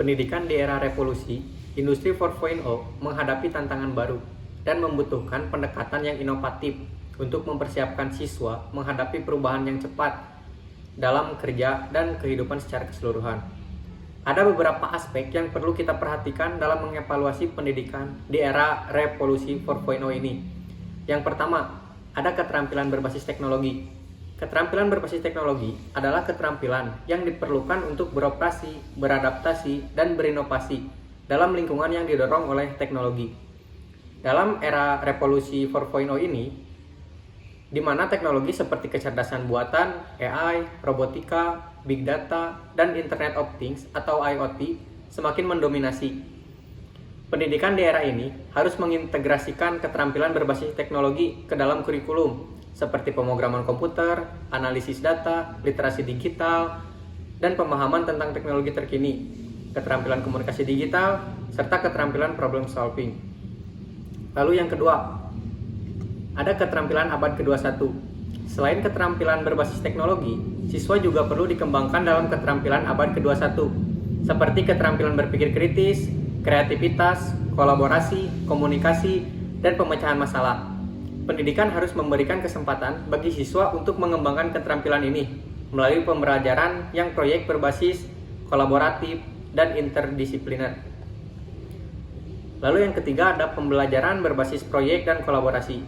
Pendidikan di era revolusi, Industri 4.0 menghadapi tantangan baru dan membutuhkan pendekatan yang inovatif untuk mempersiapkan siswa menghadapi perubahan yang cepat dalam kerja dan kehidupan secara keseluruhan. Ada beberapa aspek yang perlu kita perhatikan dalam mengevaluasi pendidikan di era revolusi 4.0 ini. Yang pertama, ada keterampilan berbasis teknologi. Keterampilan berbasis teknologi adalah keterampilan yang diperlukan untuk beroperasi, beradaptasi, dan berinovasi dalam lingkungan yang didorong oleh teknologi. Dalam era revolusi 4.0 ini, di mana teknologi seperti kecerdasan buatan, AI, robotika, big data, dan Internet of Things atau IoT semakin mendominasi. Pendidikan di era ini harus mengintegrasikan keterampilan berbasis teknologi ke dalam kurikulum, seperti pemrograman komputer, analisis data, literasi digital, dan pemahaman tentang teknologi terkini, keterampilan komunikasi digital, serta keterampilan problem solving. Lalu yang kedua, ada keterampilan abad ke-21. Selain keterampilan berbasis teknologi, siswa juga perlu dikembangkan dalam keterampilan abad ke-21, seperti keterampilan berpikir kritis, kreativitas, kolaborasi, komunikasi, dan pemecahan masalah. Pendidikan harus memberikan kesempatan bagi siswa untuk mengembangkan keterampilan ini melalui pembelajaran yang proyek berbasis kolaboratif dan interdisipliner. Lalu yang ketiga ada pembelajaran berbasis proyek dan kolaborasi.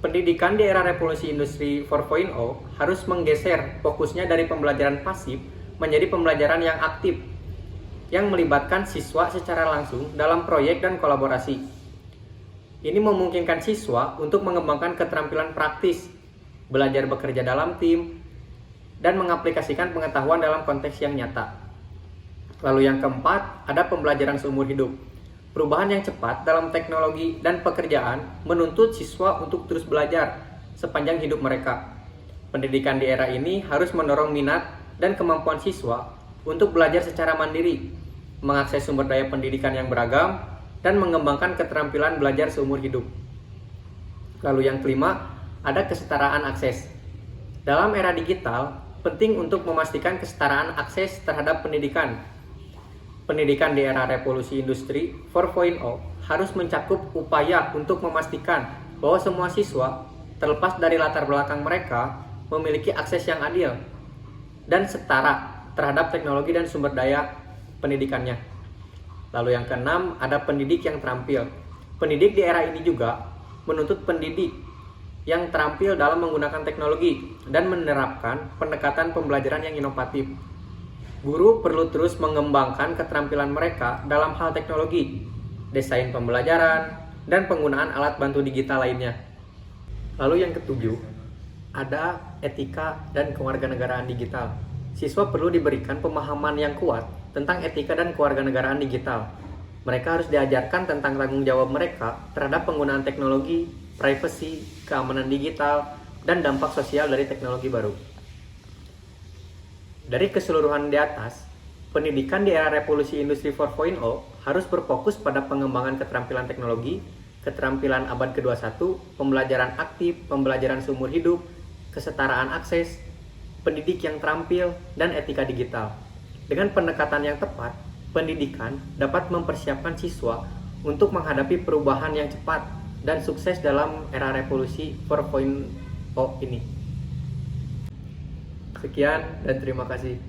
Pendidikan di era revolusi industri 4.0 harus menggeser fokusnya dari pembelajaran pasif menjadi pembelajaran yang aktif, yang melibatkan siswa secara langsung dalam proyek dan kolaborasi. Ini memungkinkan siswa untuk mengembangkan keterampilan praktis, belajar bekerja dalam tim, dan mengaplikasikan pengetahuan dalam konteks yang nyata. Lalu yang keempat, ada pembelajaran seumur hidup. Perubahan yang cepat dalam teknologi dan pekerjaan menuntut siswa untuk terus belajar sepanjang hidup mereka. Pendidikan di era ini harus mendorong minat dan kemampuan siswa untuk belajar secara mandiri, mengakses sumber daya pendidikan yang beragam, dan mengembangkan keterampilan belajar seumur hidup. Lalu yang kelima, ada kesetaraan akses. Dalam era digital, penting untuk memastikan kesetaraan akses terhadap pendidikan. Pendidikan di era revolusi industri 4.0 harus mencakup upaya untuk memastikan bahwa semua siswa, terlepas dari latar belakang mereka, memiliki akses yang adil dan setara terhadap teknologi dan sumber daya pendidikannya. Lalu yang keenam, ada pendidik yang terampil. Pendidik di era ini juga menuntut pendidik yang terampil dalam menggunakan teknologi dan menerapkan pendekatan pembelajaran yang inovatif. Guru perlu terus mengembangkan keterampilan mereka dalam hal teknologi, desain pembelajaran, dan penggunaan alat bantu digital lainnya. Lalu yang ketujuh, ada etika dan kewarganegaraan digital. Siswa perlu diberikan pemahaman yang kuat tentang etika dan kewarganegaraan digital. Mereka harus diajarkan tentang tanggung jawab mereka terhadap penggunaan teknologi, privasi, keamanan digital, dan dampak sosial dari teknologi baru. Dari keseluruhan di atas, pendidikan di era revolusi industri 4.0 harus berfokus pada pengembangan keterampilan teknologi, keterampilan abad ke-21, pembelajaran aktif, pembelajaran seumur hidup, kesetaraan akses, pendidik yang terampil, dan etika digital. Dengan pendekatan yang tepat, pendidikan dapat mempersiapkan siswa untuk menghadapi perubahan yang cepat dan sukses dalam era revolusi 4.0 ini. Sekian dan terima kasih.